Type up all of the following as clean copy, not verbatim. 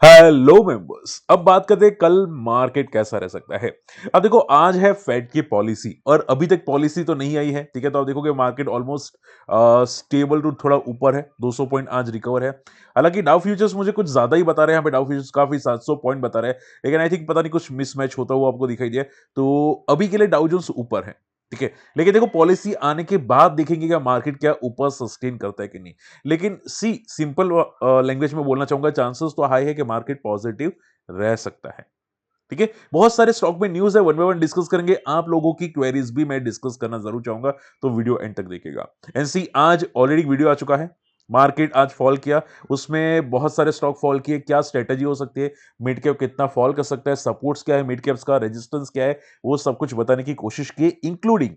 Hello members, अब बात करते हैं कल मार्केट कैसा रह सकता है। अब देखो, आज है फेड की पॉलिसी और अभी तक पॉलिसी तो नहीं आई है, ठीक है। तो आप देखोगे मार्केट ऑलमोस्ट स्टेबल टू थोड़ा ऊपर है, 200 पॉइंट आज रिकवर है। हालांकि डाउ फ्यूचर्स मुझे कुछ ज्यादा ही बता रहे हैं, यहाँ पे डाउ फ्यूचर्स काफी 700 पॉइंट बता रहे हैं, लेकिन आई थिंक पता नहीं कुछ मिसमैच होता हुआ आपको दिखाई दिया। तो अभी के लिए डाउ जोन्स ऊपर है, ठीक है। लेकिन देखो, पॉलिसी आने के बाद देखेंगे क्या मार्केट क्या ऊपर सस्टेन करता है कि नहीं। लेकिन सी सिंपल लैंग्वेज में बोलना चाहूंगा, चांसेस तो हाई है कि मार्केट पॉजिटिव रह सकता है, ठीक है। बहुत सारे स्टॉक में न्यूज है, वन बाय वन डिस्कस करेंगे। आप लोगों की क्वेरीज भी मैं डिस्कस करना जरूर चाहूंगा, तो वीडियो एंड तक देखिएगा। एनसी आज ऑलरेडी वीडियो आ चुका है। मार्केट आज फॉल किया, उसमें बहुत सारे स्टॉक फॉल किए। क्या स्ट्रेटेजी हो सकती है, मिड कैप कितना फॉल कर सकता है, सपोर्ट्स क्या है मिड कैप्स का, रेजिस्टेंस क्या है, वो सब कुछ बताने की कोशिश की, इंक्लूडिंग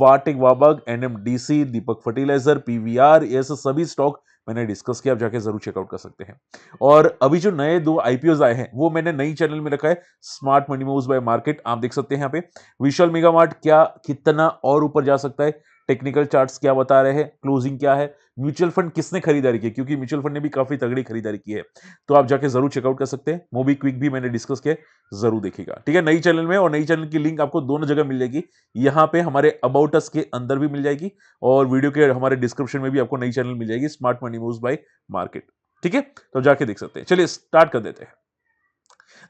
वाटिक वाबक, एनएमडीसी, दीपक फर्टिलाइजर, पीवीआर, ये सभी स्टॉक मैंने डिस्कस किया। आप जाके जरूर चेकआउट कर सकते हैं। और अभी जो नए 2 आईपीओ आए हैं, वो मैंने नई चैनल में रखा है, smart money moves bye market. आप देख सकते हैं यहाँ पे विशाल मेगा मार्ट क्या कितना और ऊपर जा सकता है, टेक्निकल चार्ट्स क्या बता रहे हैं, क्लोजिंग क्या है, म्यूचुअल फंड किसने खरीदारी की, क्योंकि म्यूचुअल फंड ने भी काफी तगड़ी खरीदारी की है। तो आप जाके जरूर चेकआउट कर सकते हैं। मोबी क्विक भी मैंने डिस्कस किया, जरूर देखिएगा, ठीक है। नई चैनल में, और नई चैनल की लिंक आपको दोनों जगह मिल जाएगी। यहाँ पे हमारे अबाउट अस के अंदर भी मिल जाएगी, और वीडियो के हमारे डिस्क्रिप्शन में भी आपको नई चैनल मिल जाएगी, smart money moves bye market, ठीक है। तो जाके देख सकते हैं। चलिए स्टार्ट कर देते हैं।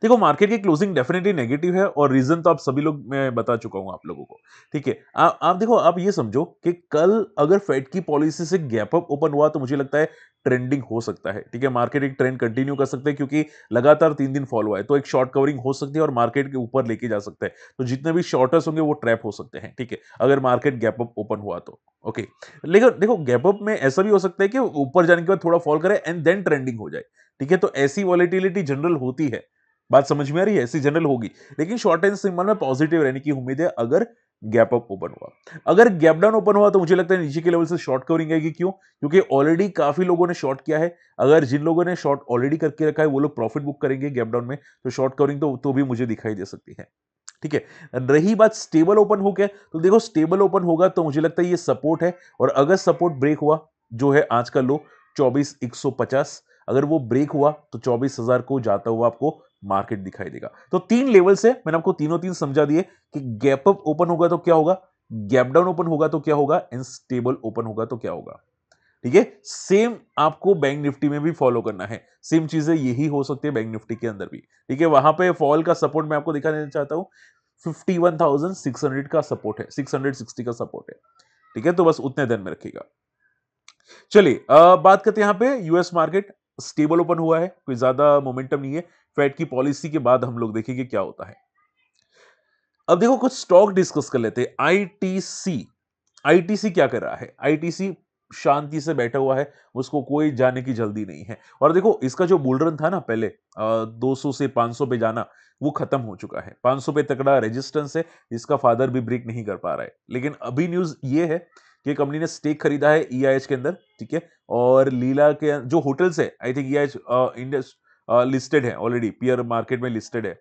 देखो, मार्केट की क्लोजिंग डेफिनेटली नेगेटिव है, और रीजन तो आप सभी लोग, मैं बता चुका हूं आप लोगों को, ठीक है। आप देखो, आप ये समझो कि कल अगर फेड की पॉलिसी से गैप अप ओपन हुआ तो मुझे लगता है ट्रेंडिंग हो सकता है, ठीक है। मार्केट एक ट्रेंड कंटिन्यू कर सकते हैं, क्योंकि लगातार 3 दिन फॉल हुआ है, तो एक शॉर्ट कवरिंग हो सकती है और मार्केट के ऊपर लेके जा सकता है। तो जितने भी शॉर्टर्स होंगे वो ट्रैप हो सकते हैं, ठीक है, अगर मार्केट गैप अप ओपन हुआ तो। ओके, लेकिन देखो, गैप अप में ऐसा भी हो सकता है कि ऊपर जाने के बाद थोड़ा फॉल करे एंड देन ट्रेंडिंग हो जाए, ठीक है। तो ऐसी वॉलेटिलिटी जनरल होती है, बात समझ में आ रही है, ऐसी जनरल होगी। लेकिन शॉर्ट एंड सिंपल में पॉजिटिव रहने की उम्मीद है अगर गैप अप ओपन हुआ। अगर गैप डाउन ओपन हुआ तो मुझे लगता है नीचे के लेवल से शॉर्ट कवरिंग आएगी। क्यों? क्योंकि ऑलरेडी काफी लोगों ने शॉर्ट किया है। अगर जिन लोगों ने शॉर्ट ऑलरेडी करके रखा है वो लोग प्रॉफिट बुक करेंगे गैप डाउन में, तो शॉर्ट कवरिंग तो भी मुझे दिखाई दे सकती है, ठीक है। रही बात स्टेबल ओपन हो गया, तो देखो स्टेबल ओपन होगा तो मुझे लगता है ये सपोर्ट है, और अगर सपोर्ट ब्रेक हुआ, जो है आज का लो 24,150, अगर वो ब्रेक हुआ तो 24,000 को जाता हुआ आपको मार्केट दिखाई देगा। तो 3 लेवल से मैंने आपको तीनों तीन समझा दिए कि गैप अप ओपन होगा तो क्या होगा, गैप डाउन ओपन होगा तो क्या होगा, एंड स्टेबल ओपन होगा तो क्या होगा, ठीक है। सेम आपको बैंक निफ्टी में भी फॉलो करना है, सेम चीजें यही हो सकती है बैंक निफ्टी के अंदर भी, ठीक है। वहां पे फॉल का सपोर्ट मैं आपको दिखा देना चाहता हूं, 51,600 का सपोर्ट है, 660 का सपोर्ट है, ठीक है। तो बस उतने दिन में रखिएगा। चलिए बात करते हैं यहाँ पे यूएस मार्केट। स्टेबल ओपन हुआ है, कोई ज्यादा मोमेंटम नहीं है। फेड की पॉलिसी के बाद हम लोग देखेंगे क्या होता है। अब देखो, कुछ स्टॉक डिस्कस कर लेते हैं। आईटीसी, आईटीसी क्या कर रहा है, आईटीसी शांति से बैठा हुआ है, उसको कोई जाने की जल्दी नहीं है। और देखो, इसका जो बुल रन था ना पहले, 200 से 500 पे जाना, वो खत्म हो चुका है। 500 पे तकड़ा रेजिस्टेंस है, इसका फादर भी ब्रेक नहीं कर पा रहा है। लेकिन अभी न्यूज ये है कि कंपनी ने स्टेक खरीदा है ईआईएच के अंदर, ठीक है। और लीला के जो होटल्स है, I think EIH India listed है ऑलरेडी, पीयर मार्केट में लिस्टेड है।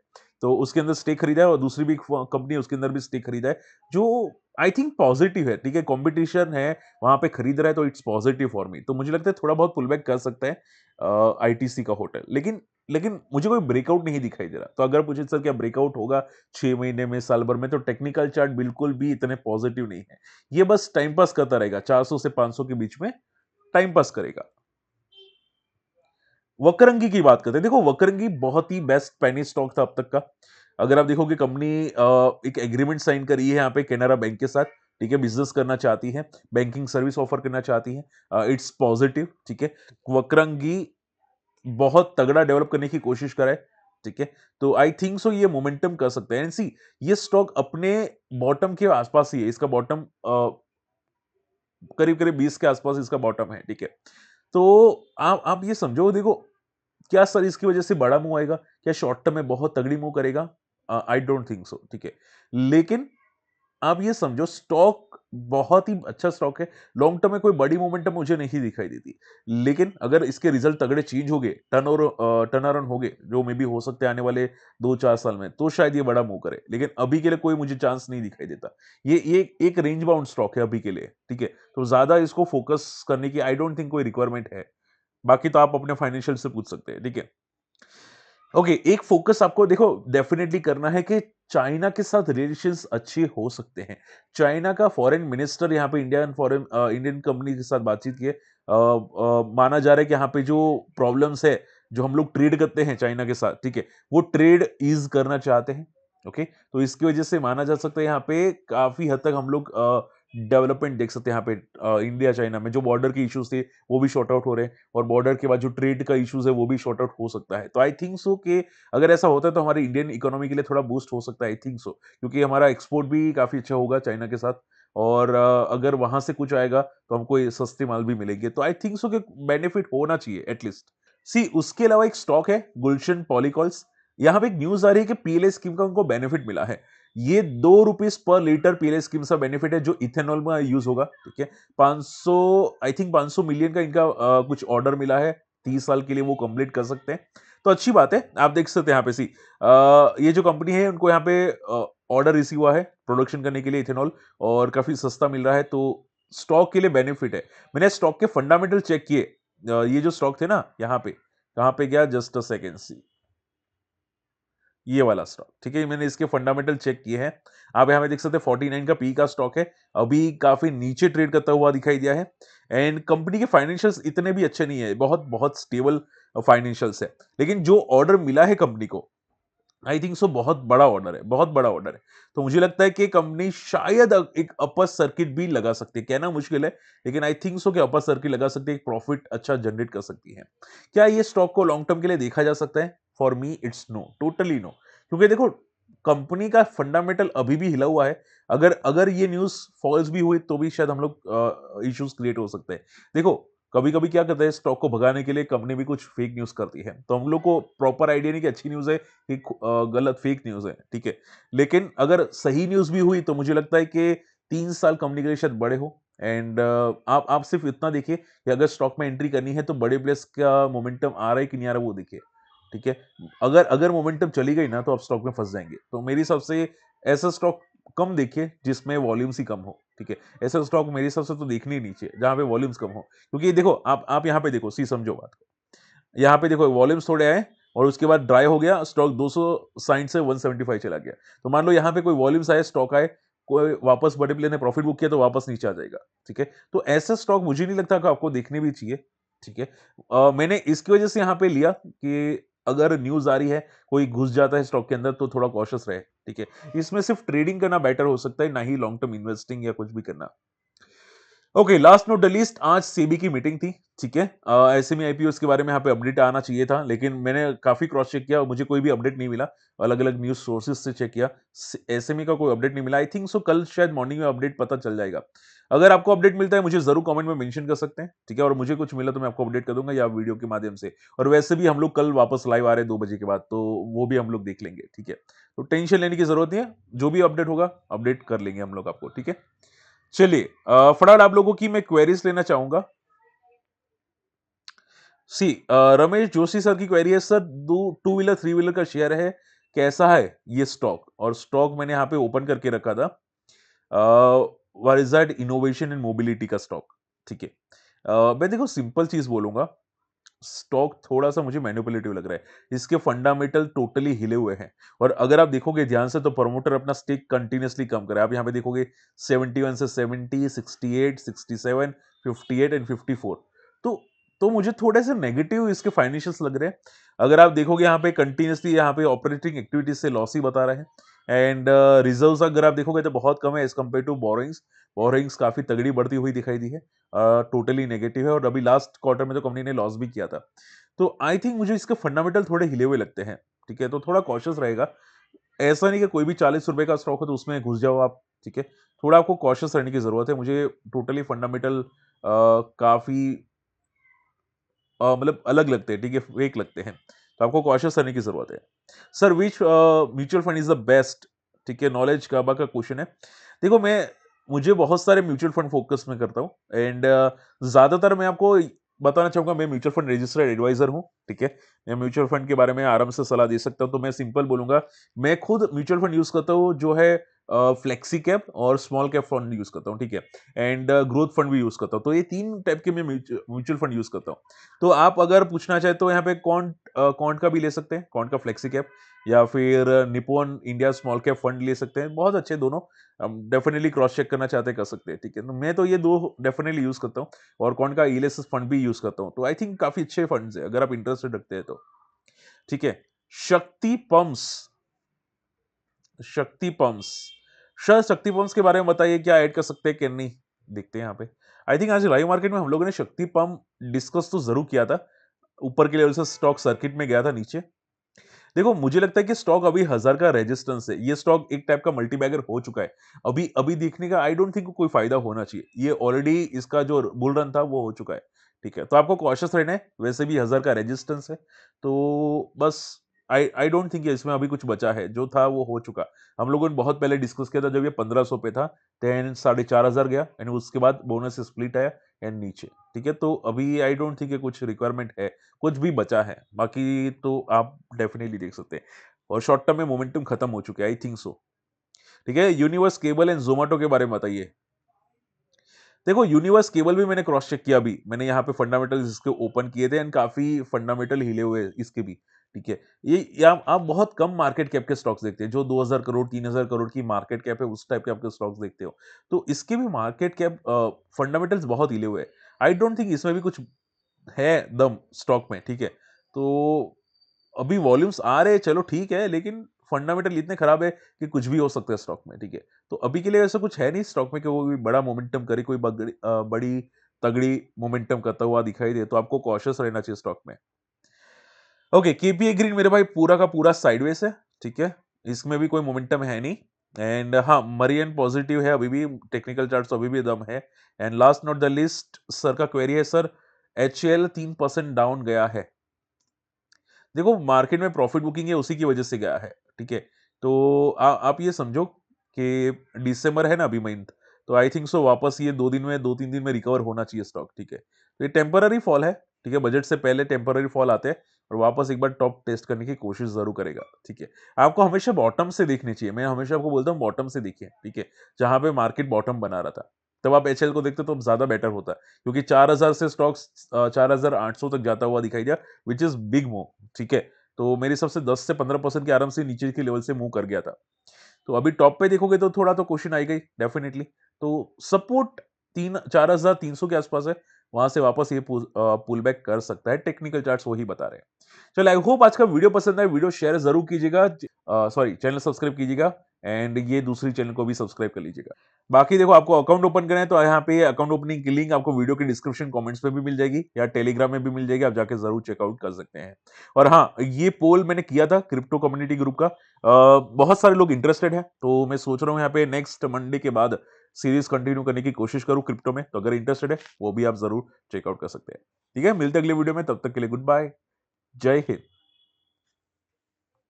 तो उसके अंदर स्टेक खरीदा है, और दूसरी भी कंपनी है उसके अंदर भी स्टेक खरीदा है, जो आई थिंक पॉजिटिव है, ठीक है। कंपटीशन है, वहां पे खरीद रहा है, तो इट्स पॉजिटिव फॉर मी। तो मुझे लगता है थोड़ा बहुत पुल बैक कर सकता है आईटीसी का होटल, लेकिन लेकिन मुझे कोई ब्रेकआउट नहीं दिखाई दे रहा। तो अगर पूछे सर क्या ब्रेकआउट होगा 6 महीने में, साल भर में, तो टेक्निकल चार्ट बिल्कुल भी इतने पॉजिटिव नहीं है। ये बस टाइम पास करता रहेगा, 400 से 500 के बीच में टाइम पास करेगा। वक्रंगी की बात करते हैं। देखो, वक्रंगी बहुत ही बेस्ट पेनी स्टॉक था अब तक का। अगर आप देखोगे, कंपनी एक एग्रीमेंट साइन करी है यहाँ पे केनरा बैंक के साथ, ठीक है। बिजनेस करना चाहती है, बैंकिंग सर्विस ऑफर करना चाहती है, इट्स पॉजिटिव, ठीक है। वक्रंगी बहुत तगड़ा डेवलप करने की कोशिश करे, ठीक है। तो आई थिंक सो ये मोमेंटम कर सकते हैं। सी, ये स्टॉक अपने बॉटम के आसपास ही है, इसका बॉटम करीब करीब 20 के आसपास इसका बॉटम है, ठीक है। तो आप ये समझो, देखो, क्या सर इसकी वजह से बड़ा मूव आएगा, क्या शॉर्ट टर्म में बहुत तगड़ी मूव करेगा? आई डोंट थिंक सो, ठीक है। लेकिन आप ये समझो, स्टॉक बहुत ही अच्छा स्टॉक है। लॉन्ग टर्म में कोई बड़ी मोमेंटम मुझे नहीं दिखाई देती। लेकिन अगर इसके रिजल्ट तगड़े चेंज हो गए, टर्न अराउंड हो गए, जो मे भी हो सकते हैं आने वाले 2-4 साल में, तो शायद ये बड़ा मूव करे। लेकिन अभी के लिए कोई मुझे चांस नहीं दिखाई देता। ये एक रेंज बाउंड स्टॉक है अभी के लिए, ठीक है। तो ज्यादा इसको फोकस करने की आई डोंट थिंक कोई रिक्वायरमेंट है। बाकी तो आप अपने फाइनेंशियल से पूछ सकते हैं, ठीक है। ओके, एक फोकस आपको देखो डेफिनेटली करना है कि चाइना के साथ रिलेशंस अच्छे हो सकते हैं। चाइना का फॉरेन मिनिस्टर यहाँ पे इंडियन कंपनी के साथ बातचीत किए। माना जा रहा है कि यहाँ पे जो प्रॉब्लम्स है, जो हम लोग ट्रेड करते हैं चाइना के साथ, ठीक है? वो ट्रेड ईज़ करना चाहते हैं, ओके? तो इसकी वजह से माना जा सकता है यहाँ पे काफ़ी हद तक हम लोग डेवलपमेंट देख सकते हैं यहाँ पे इंडिया चाइना में। जो बॉर्डर के इश्यूज़ थे, वो भी सॉर्ट आउट हो रहे हैं। और बॉर्डर के बाद जो ट्रेड का इश्यूज है वो भी सॉर्ट आउट हो सकता है। तो आई थिंक सो कि अगर ऐसा होता है तो हमारी इंडियन इकोनॉमी के लिए थोड़ा बूस्ट हो सकता है, आई थिंक सो, क्योंकि हमारा एक्सपोर्ट भी काफी अच्छा होगा चाइना के साथ। और अगर वहां से कुछ आएगा तो हमको ये सस्ते माल भी मिलेंगे, तो आई थिंक सो कि बेनिफिट होना चाहिए एटलीस्ट। सी उसके अलावा एक स्टॉक है गुलशन पॉलीकॉल्स। यहाँ पे एक न्यूज आ रही है कि पीएलए स्कीम का उनको बेनिफिट मिला है। ये 2 rupees per litre PLA scheme का बेनिफिट है जो इथेनॉल में यूज होगा, ठीक है? 500, आई थिंक 500 मिलियन का इनका कुछ ऑर्डर मिला है। 30 साल के लिए वो कंप्लीट कर सकते हैं। तो अच्छी बात है, आप देख सकते हैं यहाँ पे ये जो कंपनी है उनको यहाँ पे ऑर्डर रिसीव हुआ है प्रोडक्शन करने के लिए इथेनॉल, और काफी सस्ता मिल रहा है, तो स्टॉक के लिए बेनिफिट है। मैंने स्टॉक के फंडामेंटल चेक किए। ये जो स्टॉक थे ना यहाँ पे, कहाँ पे गया, जस्ट अ सेकेंड, सी ये वाला स्टॉक, ठीक है? मैंने इसके फंडामेंटल चेक किए हैं। आप यहाँ पे देख सकते हैं 49 का पी का स्टॉक है। अभी काफी नीचे ट्रेड करता हुआ दिखाई दिया है। एंड कंपनी के फाइनेंशियल्स इतने भी अच्छे नहीं है, बहुत बहुत स्टेबल फाइनेंशियल्स है। लेकिन जो ऑर्डर मिला है कंपनी को, आई थिंक सो बहुत बड़ा ऑर्डर है, बहुत बड़ा ऑर्डर है। तो मुझे लगता है कि कंपनी शायद एक अपर सर्किट भी लगा सकती है। कहना मुश्किल है, लेकिन आई थिंक सो कि अपर सर्किट लगा सकती है, एक प्रॉफिट अच्छा जनरेट कर सकती है। क्या ये स्टॉक को लॉन्ग टर्म के लिए देखा जा सकता है? For me it's no, totally no. क्योंकि देखो, कंपनी का फंडामेंटल अभी भी हिला हुआ है। अगर अगर ये न्यूज़ फॉल्स भी हुई तो भी शायद हम लोग इश्यूज क्रिएट हो सकते हैं। देखो, कभी-कभी क्या करते हैं, स्टॉक को भगाने के लिए कंपनी भी कुछ फेक न्यूज़ करती है। तो हम लोग को प्रॉपर आइडिया नहीं कि अच्छी न्यूज़ है कि गलत फेक न्यूज़ है, ठीक है? लेकिन अगर सही न्यूज़ भी हुई तो मुझे लगता है कि 3 साल कंपनी के लिए शायद बड़े हो। एंड आप सिर्फ इतना देखिए कि अगर स्टॉक में एंट्री करनी है तो बड़े प्लेयर्स का मोमेंटम आ रहा है कि नहीं आ रहा, वो देखिए, ठीक है? अगर अगर मोमेंटम चली गई ना तो आप स्टॉक में फंस जाएंगे। तो मेरे हिसाब से ऐसा स्टॉक कम देखिए जिसमें वॉल्यूम्स ही कम हो, ठीक है? ऐसा स्टॉक मेरे हिसाब से तो देखने ही नहीं चाहिए जहां पे वॉल्यूम्स कम हो। क्योंकि देखो, आप यहाँ पे देखो, सी समझो बात को। यहाँ पे देखो, वॉल्यूम्स थोड़े आए और उसके बाद ड्राई हो गया स्टॉक, 260 से 175 चला गया। तो मान लो यहाँ पे कोई वॉल्यूम्स आए, स्टॉक आए, कोई वापस बड़े प्लेयर ने प्रॉफिट बुक किया तो वापस नीचे आ जाएगा, ठीक है? तो ऐसा स्टॉक मुझे नहीं लगता कि आपको देखने भी चाहिए, ठीक है? मैंने इसकी वजह से यहाँ पे लिया कि अगर न्यूज आ रही है, कोई घुस जाता है स्टॉक के अंदर तो थोड़ा कॉशियस रहे, ठीक है? इसमें सिर्फ ट्रेडिंग करना बेटर हो सकता है, ना ही लॉन्ग टर्म इन्वेस्टिंग या कुछ भी करना। Okay, last note the least, आज सेबी की मीटिंग थी, ठीक है? एसएमई आईपीओ के बारे में यहाँ पे अपडेट आना चाहिए था, लेकिन मैंने काफी क्रॉस चेक किया और मुझे कोई भी अपडेट नहीं मिला। अलग अलग न्यूज सोर्सेज से चेक किया, एसएमई का कोई अपडेट नहीं मिला। आई थिंक सो कल शायद मॉर्निंग में अपडेट पता चल जाएगा। अगर आपको अपडेट मिलता है मुझे जरूर कमेंट में मेंशन कर सकते हैं, ठीक है? और मुझे कुछ मिला तो मैं आपको अपडेट कर दूंगा या वीडियो के माध्यम से। और वैसे भी हम लोग कल वापस लाइव आ रहे हैं 2 बजे के बाद, तो वो भी हम लोग देख लेंगे, ठीक है? तो टेंशन लेने की जरूरत नहीं है, जो भी अपडेट होगा अपडेट कर लेंगे हम लोग आपको, ठीक है? चलिए, फटाफट आप लोगों की मैं क्वेरीज लेना चाहूंगा। सी रमेश जोशी सर की क्वेरी है, सर दो टू व्हीलर थ्री व्हीलर का शेयर है, कैसा है ये स्टॉक? और स्टॉक मैंने यहाँ पे ओपन करके रखा था, वरिजार्ड इनोवेशन एंड मोबिलिटी का स्टॉक, ठीक है? मैं देखो सिंपल चीज बोलूंगा, स्टॉक थोड़ा सा मुझे मैनिपुलेटिव लग रहा है। इसके फंडामेंटल टोटली हिले हुए हैं। और अगर आप देखोगे ध्यान से तो प्रमोटर अपना स्टेक कंटिन्यूअसली कम कर रहा है। आप यहाँ पे देखोगे 71 से 70, 68, 67, 58 एंड 54। तो तो मुझे थोड़े से नेगेटिव इसके फाइनेंशियल्स लग रहे हैं। अगर आप देखोगे यहाँ पे कंटिन्यूअसली यहाँ पे ऑपरेटिंग एक्टिविटीज से लॉस ही बता रहे हैं। एंड रिजर्व्स अगर आप देखोगे तो बहुत कम है as compare to borrowings. Borrowings काफी तगड़ी बढ़ती हुई दिखाई दी है, टोटली नेगेटिव है। और अभी लास्ट क्वार्टर में तो कंपनी ने लॉस भी किया था। तो आई थिंक मुझे इसके फंडामेंटल थोड़े हिले हुए लगते हैं, ठीक है? तो थोड़ा कॉशियस रहेगा। ऐसा नहीं कि कोई भी 40 रुपए का स्टॉक हो तो उसमें घुस जाओ आप, ठीक है? थोड़ा आपको कॉशियस रहने की जरूरत है। मुझे टोटली फंडामेंटल काफी मतलब अलग लगते हैं, ठीक है? फेक लगते हैं। तो आपको कॉशियस रहने की जरूरत है। Sir which mutual fund is the best, ठीक है? नॉलेज काबा का क्वेश्चन है। देखो, मैं मुझे बहुत सारे म्यूचुअल फंड फोकस में करता हूँ। एंड ज्यादातर मैं आपको बताना चाहूंगा, मैं म्यूचुअल फंड रजिस्टर्ड एडवाइजर हूँ, ठीक है? मैं म्यूचुअल फंड के बारे में आराम से सलाह दे सकता हूँ। तो मैं सिंपल बोलूंगा, मैं खुद म्यूचुअल फंड यूज करता हूँ जो है फ्लेक्सी कैप और स्मॉल कैप फंड यूज करता हूँ, ठीक है? एंड ग्रोथ फंड भी यूज करता हूँ। तो ये 3 टाइप के मैं म्यूचुअल फंड यूज करता हूँ। तो आप अगर पूछना चाहे तो यहाँ पे कौन क्वांट का भी ले सकते हैं, क्वांट का फ्लेक्सी कैप, या फिर Nippon India small cap fund ले सकते हैं, बहुत अच्छे दोनों। डेफिनेटली क्रॉस चेक करना चाहते हैं कर सकते हैं, ठीक है। तो मैं तो ये दो डेफिनेटली यूज करता हूँ, और क्वांट का ईएलएसएस फंड भी यूज करता हूँ, तो आई थिंक काफी अच्छे फंड्स है अगर आप इंटरेस्टेड रखते हैं तो, ठीक है। शक्ति पंप्स, शक्ति पंप्स, सर शक्ति पंप्स के बारे में बताइए, क्या ऐड कर सकते हैं कि नहीं, देखते हैं यहाँ पे। आई थिंक आज लाइव मार्केट में हम लोगों ने शक्ति पंप डिस्कस तो जरूर किया था, ऊपर के लेवल से स्टॉक सर्किट में गया था नीचे। देखो मुझे लगता है कि स्टॉक अभी 1000 का रेजिस्टेंस है, ये स्टॉक एक टाइप का मल्टी बैगर हो चुका है, अभी अभी देखने का आई डोंट थिंक कोई फायदा होना चाहिए, ये ऑलरेडी इसका जो बुल रन था वो हो चुका है, ठीक है। तो आपको कॉशियस रहना है, वैसे भी 1000 का रेजिस्टेंस है, तो बस आई आई डोंट थिंक इसमें अभी कुछ बचा है, जो था वो हो चुका। हम लोगों ने बहुत पहले डिस्कस किया था जब ये 1500 पे था, देन 4500 गया, एंड उसके बाद बोनस स्प्लिट आया एंड नीचे, ठीक है। तो अभी आई डोंट थिंक कुछ रिक्वायरमेंट है, कुछ भी बचा है, बाकी तो आप डेफिनेटली देख सकते हैं। और शॉर्ट टर्म में मोमेंटम खत्म हो चुके हैं, आई थिंक सो, ठीक है। यूनिवर्स केबल एंड जोमेटो के बारे में बताइए। देखो यूनिवर्स केबल भी मैंने क्रॉस चेक किया, अभी मैंने यहाँ पे फंडामेंटल इसके ओपन किए थे, एंड काफी फंडामेंटल हिले हुए हैं इसके भी, ठीक है। ये आप बहुत कम मार्केट कैप के स्टॉक्स देखते हैं, जो 2000 करोड़ 3000 करोड़ की मार्केट कैप है, उस टाइप के आपके स्टॉक्स देखते हो, तो इसके भी मार्केट कैप फंडामेंटल्स बहुत हिले हुए हैं। आई डोंट थिंक इसमें भी कुछ है दम स्टॉक में, ठीक है। तो अभी वॉल्यूम्स आ रहे हैं, चलो ठीक है, लेकिन फंडामेंटल इतने खराब है कि कुछ भी हो सकता है स्टॉक में, ठीक है। तो अभी के लिए ऐसा कुछ है नहीं स्टॉक में कि वो भी बड़ा मोमेंटम करे, कोई बड़ी तगड़ी मोमेंटम करता हुआ दिखाई दे, तो आपको कॉशियस रहना चाहिए स्टॉक में। ओके, केपीए ग्रीन मेरे भाई पूरा का पूरा साइडवेज है, ठीक है, इसमें भी कोई मोमेंटम है नहीं। एंड हाँ, मरियन पॉजिटिव है अभी भी, टेक्निकल चार्ट्स अभी भी दम है। And last not the list sir का क्वेरी है, सर एचएल 3% डाउन गया है। देखो मार्केट में प्रॉफिट बुकिंग है, उसी की वजह से गया है, ठीक है। तो आप ये समझो कि दिसंबर है ना अभी मंथ, तो आई थिंक सो वापस ये 2 दिन में 2-3 दिन में रिकवर होना चाहिए स्टॉक, ठीक है। तो ये टेम्पररी फॉल है, ठीक है, बजट से पहले टेम्पररी फॉल आते हैं, और वापस एक बार टॉप टेस्ट करने की कोशिश जरूर करेगा, ठीक है। आपको हमेशा बॉटम से देखनी चाहिए, मैं हमेशा आपको बोलता हूँ बॉटम से देखिए, ठीक है, जहां पे मार्केट बॉटम बना रहा था, तब आप एचएल को देखते तो ज्यादा बेटर होता, क्योंकि 4000 से स्टॉक्स 4800 तक जाता हुआ दिखाई दिया, विच इज बिग मूव, ठीक है। तो मेरे हिसाब से 10 से 15% के आराम से नीचे के लेवल से मूव कर गया था। तो अभी टॉप पे देखोगे तो थोड़ा तो क्वेश्चन आएगा ही डेफिनेटली। तो सपोर्ट 4300 के आसपास है, वहां से वापस ये पुल बैक कर सकता है, टेक्निकल चार्ट्स वही बता रहे हैं। चलो, आई होप आज का वीडियो पसंद आए, वीडियो शेयर जरूर कीजिएगा, सॉरी चैनल सब्सक्राइब कीजिएगा, एंड ये दूसरी चैनल को भी सब्सक्राइब कर लीजिएगा। बाकी देखो, आपको अकाउंट ओपन करना है तो यहाँ पे अकाउंट ओपनिंग की लिंक आपको वीडियो के डिस्क्रिप्शन कमेंट्स पे भी मिल जाएगी, या टेलीग्राम में भी मिल जाएगी, आप जाके जरूर चेकआउट कर सकते हैं। और हाँ, ये पोल मैंने किया था क्रिप्टो कम्युनिटी ग्रुप का, बहुत सारे लोग इंटरेस्टेड हैं, तो मैं सोच रहा हूँ यहाँ पे नेक्स्ट मंडे के बाद सीरीज कंटिन्यू करने की कोशिश करूँ क्रिप्टो में, तो अगर इंटरेस्टेड है वो भी आप जरूर चेकआउट कर सकते हैं, ठीक है। मिलते हैं अगले वीडियो में, तब तक के लिए गुड बाय, जय हिंद।